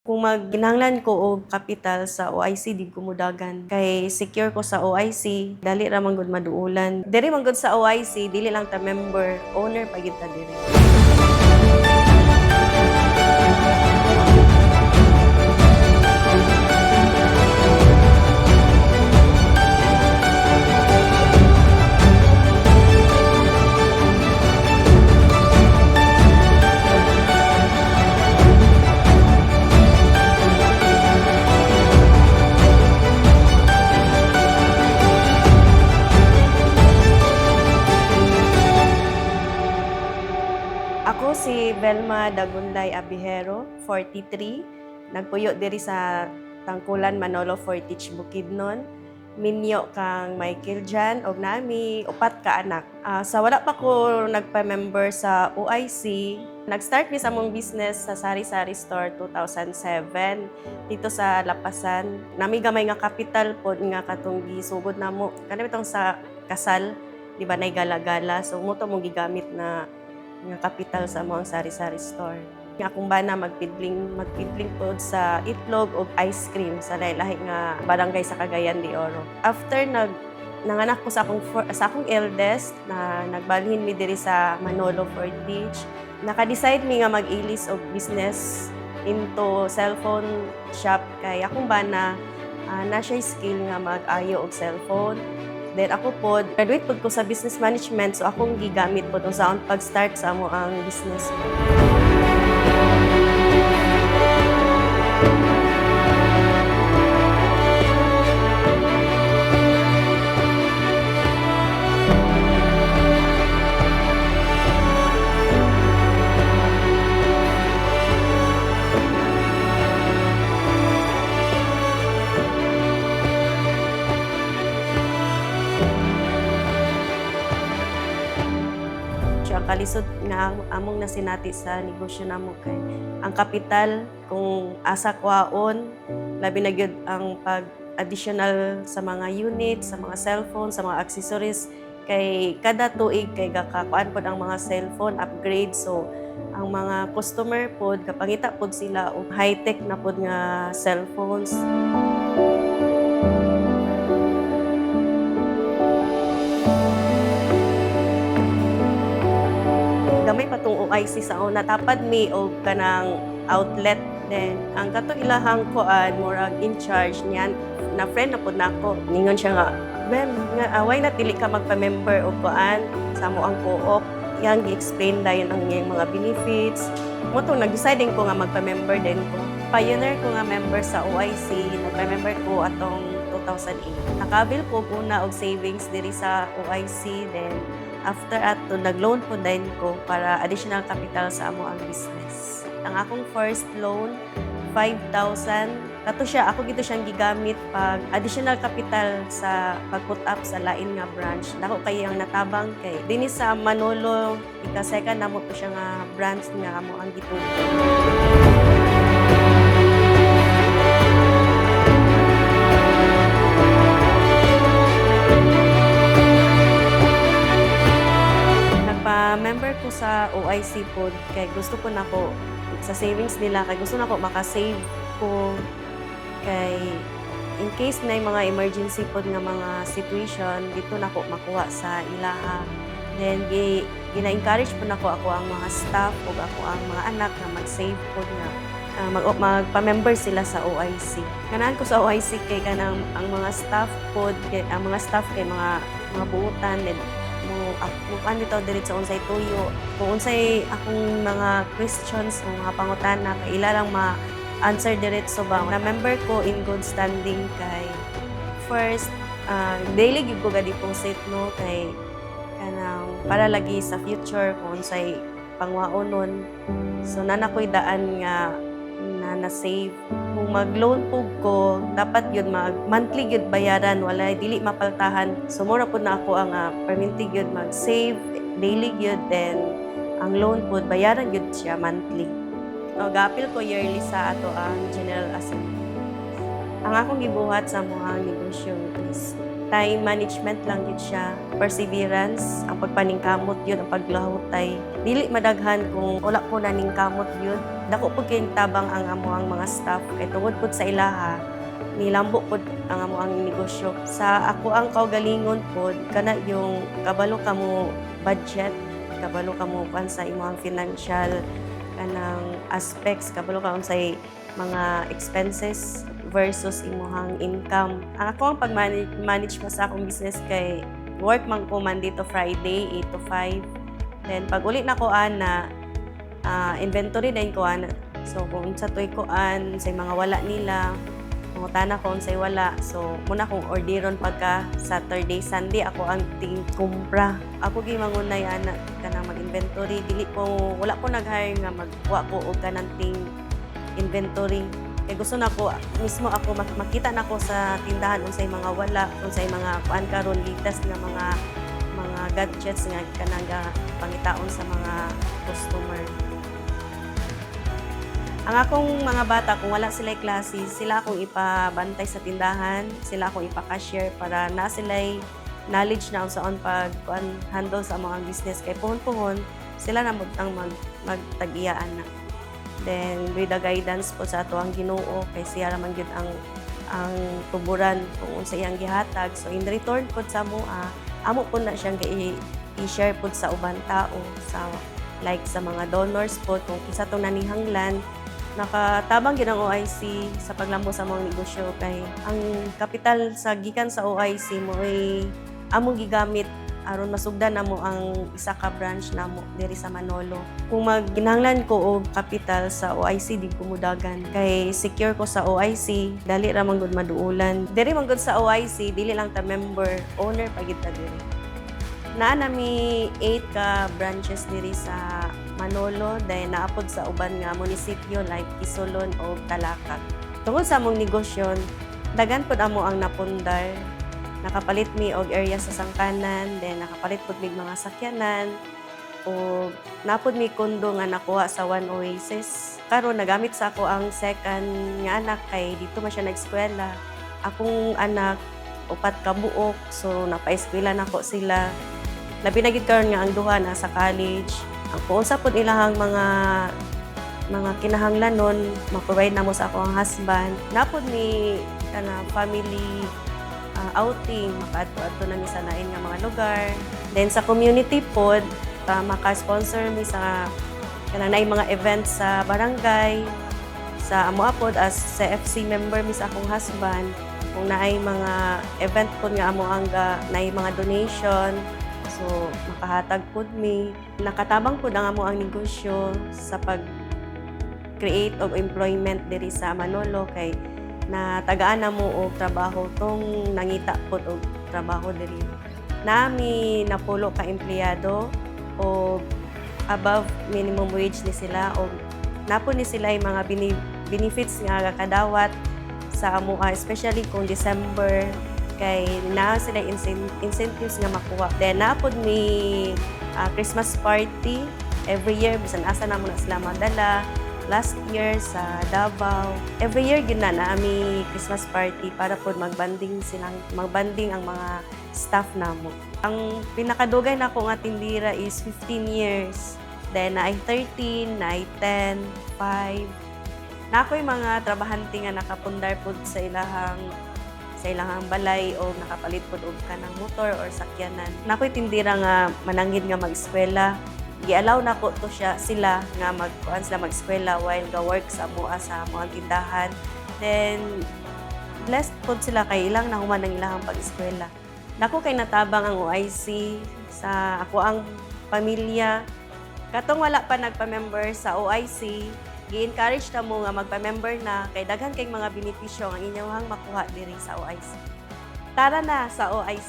Kung magkinahanglan ko og kapital sa OIC, di ko mudagan. Kay secure ko sa OIC, dali ra man gud maduulan. Diri man gud sa OIC, dili lang ta member, owner pa gid ta diri. Ako si Velma Dagunday Abihero, 43. Nagpuyo diri sa Tangkulan, Manolo Fortich, Bukidnon. Minyo kang Michael Jan og nami upat ka anak. Sa wala pa ko nagpa-member sa OIC, nag-start mi sa among business sa Sari-Sari Store 2007 dito sa Lapasan. Nami gamay nga kapital pod nga katong gisugod namo. Kanami tong sa kasal, di ba nay gala-gala. So mo to mong gigamit na nga kapital sa among Sari-Sari Store. Nga akong bana magpidling pod sa itlog o ice cream sa lahi-lahi nga barangay sa Cagayan de Oro. After nanganak ko sa akong eldest na nagbalhin mi diri sa Manolo Fortich, naka-decide mi nga mag-ilis og business into cellphone shop kay akong bana na siya skill nga mag-ayo og cellphone. Then ako po, graduate po ko sa business management, so akong gigamit po itong sa pag-start sa amo ang business. Kalisod nga among nasinati sa negosyo namo kay ang kapital kung asa kwaon labi na gyud ang pag-additional sa mga unit, sa mga cellphone, sa mga accessories kay kada tuig kay gakakuan pod ang mga cellphone upgrade, so ang mga customer pod kapangita pod sila og high-tech na pod nga cellphones. Gamay pa tong OIC sa una, tapad mi og kanang outlet. Then ang katong ilahang kuan murag in charge niyan na friend na pud nako. Ningon siya nga, "Ma'am, nga away na dili ka magpa-member og kuan sa mo ang co-op." Yang gi-explain dayon ang iyang mga benefits. Mo to nag-deciding ko nga magpa-member din ko. Pioneer ko nga member sa OIC, nagpa-member ko atong 2008. Nakabil ko una og savings diri sa OIC, then after ato, nag-loan po din ko para additional capital sa amo ang business. Ang akong first loan, 5,000. Ako gito siyang gigamit pag additional capital sa pag-put up sa lain nga branch. Dako kay ang natabang kay dinhi sa Manolo, ika-second namo to siya nga branch nga amo ang gitugon. Member ko sa OIC po kay gusto ko na ko sa savings nila, kay gusto na ko makasave ko kay in case na mga emergency po nga mga situation dito na ko makuha sa ilaha. Then gina-encourage po na ko ako ang mga staff o ako ang mga anak na mag-save po na magpa-member sila sa OIC. Ganahan ko sa OIC kay kanang ang mga staff po kay mga buutan then mukan dito diretso unsay tuyo. Kung unsay akong mga questions o mga pangutana kay ila lang ma-answer diretso ba. Na member ko in good standing kay first daily gyud ko ga deposit no kay kanang para lagi sa future kung unsay pangwaonon. So nanakoy daan nga na-save. Kung mag-loan po ko, dapat yun monthly yun bayaran, wala dili mapaltahan. So mura po na ako ang perminti yun mag-save, daily yun, then ang loan po, bayaran yun siya monthly. Gapil ko yearly sa ato ang General Assembly. Ang akong gibuhat sa mga negosyo is time management lang yun siya, perseverance, ang pagpaningkamot yun, ang paglahutay. Dili madaghan kung wala ko na ningkamot yun. Dako po kayong tabang ang amo ang mga staff, kay tungod po sa ilaha, nilambo po ang amo ang negosyo. Sa ako ang kaugalingon po, kana yung kabalo ka mo budget, kabalo ka mo kan sa imong financial kanang aspects, kabalo ka unsay mga expenses versus imuhang income. Ang ako ang pag-manage pa sa akong business kay work man ko Monday to Friday, 8 to 5. Then pag uli na ko ana, inventory din ko ana. So kung sa tuy ko sa mga wala nila, mangutana ko unsay wala. So muna kong orderon pagka Saturday, Sunday ako ang ting kumpra. Ako gi mangunay ana kanang mag-inventory, dili ko wala ko nag-hire nga magkuha ko og kanang ting inventory. Kaya gusto na ko, mismo ako makita na ko sa tindahan unsay mga wala, unsay mga kuan karon latest nga mga gadgets nga kanang pangitaon sa mga customer. Ang akong mga bata, kung wala sila klase, sila akong ipabantay sa tindahan, sila akong ipa-cashier para na sila'y knowledge na saan pag-handle sa mga business. Kaya puhon-puhon, sila na magtag-iyaan na. Then, with the guidance po sa ato ang Ginoo, kay siya naman yun ang tuburan kung unsa iyang gihatag. So, in return po sa amo po na siyang i-share po sa ubang tao, sa like sa mga donors po, kung isa itong nanihanglan, nakatabang yun ang OIC sa paglambo sa mga negosyo. Kay ang kapital sa gikan sa OIC mo ay among gigamit aron masugdan namo ang isa ka branch namo diri sa Manolo. Kung magginahanglan ko og kapital sa OIC di ko mudagan kay secure ko sa OIC, dali ra man gud maduulan. Diri man gud sa OIC dili lang ta member, owner pa gid ta diri. Naa nami 8 ka branches diri sa Manolo dahil naapod sa uban nga munisipyo like Kisolon o Talakak. Tungod sa among negosyon, dagan pod amo ang napundar. Nakapalit mi og area sa sangkanan, then nakapalit pod mig mga sakyanan, o napod mi kondo nga nakuha sa One Oasis. Karon nagamit sa ako ang second nga anak kay dito man siya nag-eskwela. Akong anak, 4 ka buok, so napa-eskwela nako sila. Labi na gid karon nga ang duha na sa college. Ang kuunsa pod ilahang mga kinahanglanon, ma-provide namo sa ako ang husband. Napod mi kana family outing, makaadto-adto na mi sa lain nga mga lugar. Then sa community pod, maka-sponsor mi sa kanang naay mga events sa barangay, sa amo pod as CFC member mi sa akong husband. Kung naay mga event pod nga amo ang naay mga donation, so makahatag pod mi. Nakatabang pod ang amo ang negosyo sa pag-create of employment diri sa Manolo kay na tagaan na mo og trabaho tong nangita pod og trabaho diri. Nami napulo ka empleyado o above minimum wage ni sila o napo ni sila ay mga benefits nga kadawat sa amoa, especially kung December kay na sila incentives nga makuha. Then napod mi Christmas party every year bisan asa na mo na sila madala. Last year sa Davao, every year gina na ami Christmas party para po magbanding ang mga staff namo. Ang pinakadugay na ko nga tindira is 15 years. Then na ay 13, na ay 10, 5. Na ako'y mga trabahante nga nakapundar po sa ilahang balay o nakapalit po og kanang motor or sakyanan. Na ako'y tindira nga manangin nga mag-eskwela. Gi-allow na ko to sila nga mag-eskwela while ga-work sa mga tindahan. Then, blessed po sila kay ilang na human ang ilang pag-eskwela. Nako kay natabang ang OIC sa ako ang pamilya. Katong wala pa nagpa-member sa OIC, gi-encourage ta mo nga magpa-member na kay daghan kay mga benepisyo ang inyong makuha diri sa OIC. Tara na sa OIC!